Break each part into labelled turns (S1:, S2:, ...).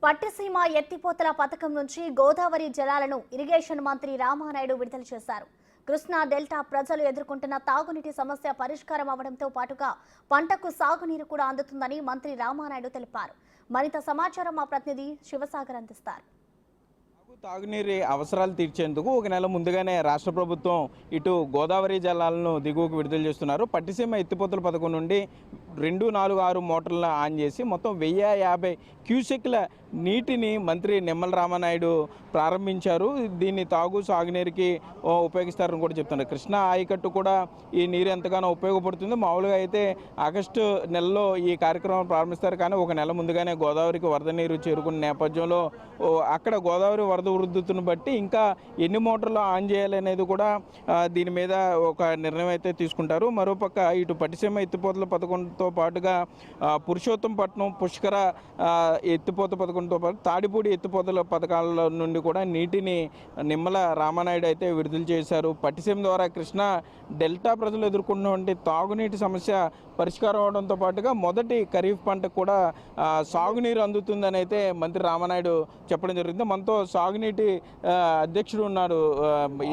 S1: పట్టిసీమ ఎత్తిపోతల పథకం నుంచి గోదావరి జలాలను ఇరిగేషన్ మంత్రి రామానాయుడు విడుదల చేశారు. కృష్ణా డెల్టా ప్రజలు ఎదుర్కొంటున్న తాగునీటి సమస్య పరిష్కారం అవడంతో పాటుగా పంటకు సాగునీరు కూడా అందుతుందని మంత్రి రామానాయుడు తెలిపారు. మరింత సమాచారం మా ప్రతినిధి శివసాగర్ అందిస్తారు.
S2: తాగునీరు అవసరాలు తీర్చేందుకు ఒక నెల ముందుగానే రాష్ట్ర ప్రభుత్వం ఇటు గోదావరి జలాలను దిగువకు విడుదల చేస్తున్నారు. పట్టిసీమ ఎత్తిపోతల పథకం నుండి 246 మోటార్లను ఆన్ చేసి మొత్తం 1050 క్యూసెక్ల నీటిని మంత్రి నిమ్మల రామానాయుడు ప్రారంభించారు. దీన్ని సాగునీరుకి ఉపయోగిస్తారని కూడా చెప్తున్నారు. కృష్ణా ఆయకట్టు కూడా ఈ నీరు ఎంతగానో ఉపయోగపడుతుంది. మామూలుగా అయితే ఆగస్టు నెలలో ఈ కార్యక్రమం ప్రారంభిస్తారు, కానీ ఒక నెల ముందుగానే గోదావరికి వరద నీరు చేరుకున్న నేపథ్యంలో అక్కడ గోదావరి వరద ఉధృతిని బట్టి ఇంకా ఎన్ని మోటార్లు ఆన్ చేయాలనేది కూడా దీని మీద ఒక నిర్ణయం అయితే తీసుకుంటారు. మరోపక్క ఇటు పట్టిసీమ ఎత్తిపోతల పథకంతో పాటుగా పురుషోత్తంపట్నం పుష్కర ఎత్తిపోత పథకంతో పాటు తాడిపూడి ఎత్తిపోతల పథకాల నుండి కూడా నీటిని నిమ్మల రామానాయుడు అయితే విడుదల చేశారు. పట్టిసీమ ద్వారా కృష్ణా డెల్టా ప్రజలు ఎదుర్కొన్నటువంటి తాగునీటి సమస్య పరిష్కారం అవడంతో పాటుగా మొదటి ఖరీఫ్ పంటకు కూడా సాగునీరు అందుతుందని అయితే మంత్రి రామానాయుడు చెప్పడం జరిగింది. మనతో సాగునీటి అధ్యక్షుడు ఉన్నాడు,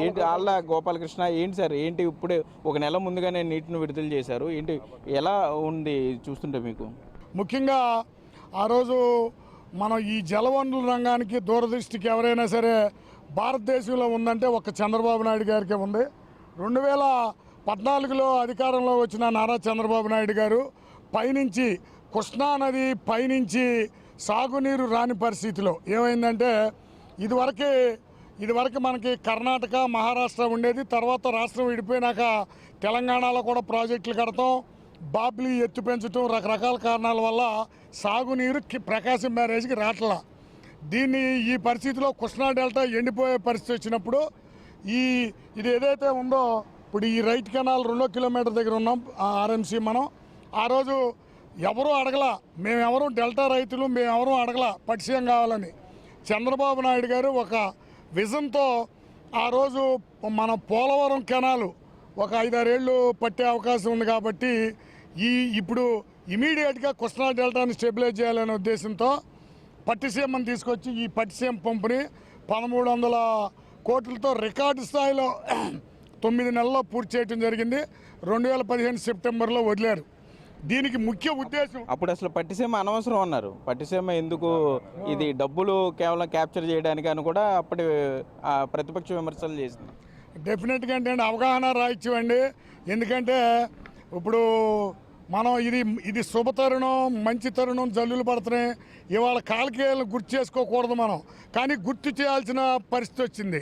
S2: ఏంటి ఆళ్ళ గోపాలకృష్ణ. ఏంటి సార్, ఏంటి ఇప్పుడే ఒక నెల ముందుగానే నీటిని విడుదల చేశారు, ఏంటి ఎలా ఉంది చూస్తుంటే మీకు?
S3: ముఖ్యంగా ఆ రోజు మనం ఈ జలవనరుల రంగానికి దూరదృష్టికి ఎవరైనా సరే భారతదేశంలో ఉందంటే ఒక చంద్రబాబు నాయుడు గారికే ఉంది. 2014లో అధికారంలో వచ్చిన నారా చంద్రబాబు నాయుడు గారు పైనుంచి కృష్ణా నది పైనుంచి సాగునీరు రాని పరిస్థితిలో ఏమైందంటే ఇదివరకు మనకి కర్ణాటక మహారాష్ట్ర ఉండేది. తర్వాత రాష్ట్రం విడిపోయినాక తెలంగాణలో కూడా ప్రాజెక్టులు కడతాం, బాబ్లీ ఎత్తు పెంచడం, రకరకాల కారణాల వల్ల సాగునీరు ప్రకాశం బ్యారేజ్కి రాట్లా. ఈ పరిస్థితిలో కృష్ణా డెల్టా ఎండిపోయే పరిస్థితి వచ్చినప్పుడు ఇది ఏదైతే ఉందో ఇప్పుడు ఈ రైట్ కెనాల్ 2 కిలోమీటర్ దగ్గర ఉన్నాం ఆర్ఎంసీ. మనం ఆ రోజు ఎవరూ అడగలా, మేమెవరూ డెల్టా రైతులు మేమెవరూ అడగలా పట్టిసీమ కావాలని. చంద్రబాబు నాయుడు గారు ఒక విజన్తో ఆ రోజు మన పోలవరం కెనాలు ఒక 5-6 ఏళ్ళు పట్టే అవకాశం ఉంది కాబట్టి ఇప్పుడు ఇమీడియట్గా కృష్ణా డెల్టాని స్టెబిలైజ్ చేయాలనే ఉద్దేశంతో పట్టిసీమను తీసుకొచ్చి ఈ పట్టిసీమ పంపుని 1300 కోట్లతో రికార్డు స్థాయిలో 9 నెలల్లో పూర్తి చేయడం జరిగింది. 2015 సెప్టెంబర్లో వదిలారు. దీనికి ముఖ్య ఉద్దేశం,
S2: అప్పుడు అసలు పట్టిసీమ అనవసరం అన్నారు. పట్టిసీమ ఎందుకు, ఇది డబ్బులు కేవలం క్యాప్చర్ చేయడానికి అని కూడా అప్పటి ప్రతిపక్ష విమర్శలు చేసింది.
S3: డెఫినెట్గా ఏంటంటే అవగాహన రాహిత్యం అండి. ఎందుకంటే ఇప్పుడు మనం ఇది శుభ తరుణం, మంచి తరుణం, జల్లులు పడుతున్నాయి. ఇవాళ కాలకేయాలను గుర్తు చేసుకోకూడదు మనం, కానీ గుర్తు చేయాల్సిన పరిస్థితి వచ్చింది.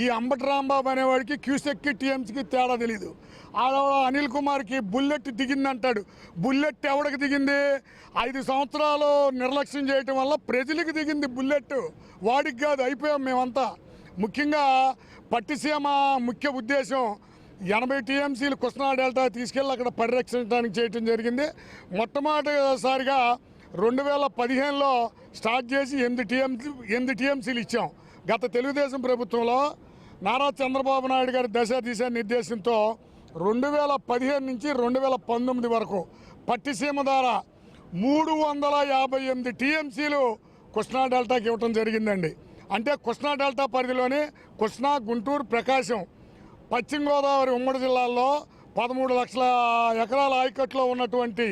S3: ఈ అంబటి రాంబాబు అనేవాడికి క్యూసెక్కి టీఎంసీకి తేడా తెలీదు. అనిల్ కుమార్కి బుల్లెట్ దిగిందంటాడు. బుల్లెట్ ఎవడికి దిగింది? 5 సంవత్సరాలు నిర్లక్ష్యం చేయటం వల్ల ప్రజలకు దిగింది బుల్లెట్, వాడికి కాదు. అయిపోయాం మేమంతా. ముఖ్యంగా పట్టిసీమ ముఖ్య ఉద్దేశం 80 టీఎంసీలు కృష్ణా డెల్టా తీసుకెళ్ళి అక్కడ పరిరక్షించడానికి చేయటం జరిగింది. మొట్టమొదటిసారిగా 2015లో స్టార్ట్ చేసి 8 టీఎంసీలు ఇచ్చాం. గత తెలుగుదేశం ప్రభుత్వంలో నారా చంద్రబాబు నాయుడు గారి దిశా నిర్దేశంతో 2015 నుంచి 2019 వరకు పట్టిసీమ ద్వారా 358 టీఎంసీలు కృష్ణా డెల్టాకి ఇవ్వటం జరిగిందండి. అంటే కృష్ణా డెల్టా పరిధిలోని కృష్ణా, గుంటూరు, ప్రకాశం, పశ్చిమ గోదావరి ఉమ్మడి జిల్లాల్లో 13 లక్షల ఎకరాల ఆయకట్టులో ఉన్నటువంటి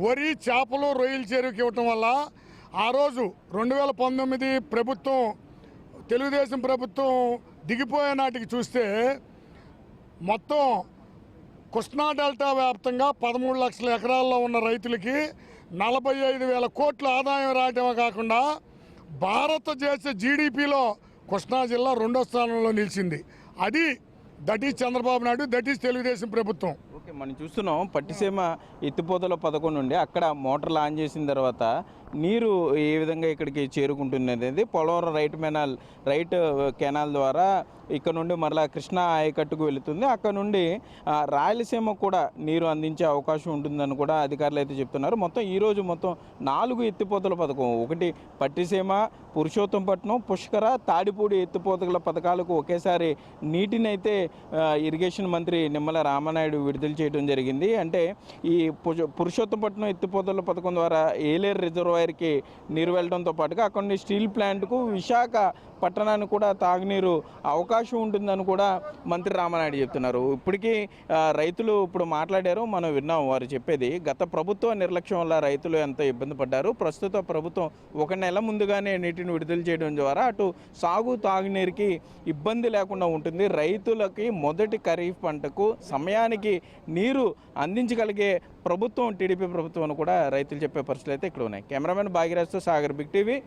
S3: వరి, చేపలు, రొయ్యల చెరువుకి ఇవ్వటం వల్ల ఆ రోజు 2019 ప్రభుత్వం, తెలుగుదేశం ప్రభుత్వం దిగిపోయే నాటికి చూస్తే మొత్తం కృష్ణా డెల్టా వ్యాప్తంగా 13 లక్షల ఎకరాల్లో ఉన్న రైతులకి 45,000 కోట్ల ఆదాయం రావటమే కాకుండా భారతదేశ జీడిపిలో కృష్ణా జిల్లా 2వ స్థానంలో నిలిచింది. That is Chandrababu Naidu, that is Telugu Desam ప్రభుత్వం.
S2: ఓకే, మనం చూస్తున్నాం పట్టిసీమ ఎత్తిపోతల పథకం నుండి అక్కడ మోటార్లు ఆన్ చేసిన తర్వాత నీరు ఏ విధంగా ఇక్కడికి చేరుకుంటుంది అనేది పోలవరం రైట్ కెనాల్ ద్వారా ఇక్కడ నుండి మరలా కృష్ణా ఆయకట్టుకు వెళుతుంది. అక్కడ నుండి రాయలసీమ కూడా నీరు అందించే అవకాశం ఉంటుందని కూడా అధికారులు అయితే చెప్తున్నారు. మొత్తం ఈరోజు 4 ఎత్తిపోతల పథకం, ఒకటి పట్టిసీమ, పురుషోత్తంపట్నం, పుష్కర, తాడిపూడి ఎత్తిపోతల పథకాలకు ఒకేసారి నీటిని అయితే ఇరిగేషన్ మంత్రి నిమ్మల రామానాయుడు విడుదల చేయడం జరిగింది. అంటే ఈ పురుషోత్తంపట్నం ఎత్తిపోతల పథకం ద్వారా ఏలేరు రిజర్వాయర్ రిజర్వాయర్కి నీరు వెళ్ళడంతో పాటుగా అక్కడ నుండి స్టీల్ ప్లాంట్కు విశాఖ పట్టణానికి కూడా తాగునీరు అవకాశం ఉంటుందని కూడా మంత్రి రామానాయుడు చెప్తున్నారు. ఇప్పటికీ రైతులు ఇప్పుడు మాట్లాడారు, మనం విన్నాం వారు చెప్పేది. గత ప్రభుత్వ నిర్లక్ష్యం వల్ల రైతులు ఎంతో ఇబ్బంది పడ్డారు. ప్రస్తుత ప్రభుత్వం 1 నెల ముందుగానే నీటిని విడుదల చేయడం ద్వారా అటు సాగు తాగునీరుకి ఇబ్బంది లేకుండా ఉంటుంది. రైతులకి మొదటి ఖరీఫ్ పంటకు సమయానికి నీరు అందించగలిగే ప్రభుత్వం టీడీపీ ప్రభుత్వం అని కూడా రైతులు చెప్పే పరిస్థితులు అయితే ఇక్కడ ఉన్నాయి. కెమెరామెన్ భాగ్యరాజ్తో సాగర్, బిగ్ టీవీ.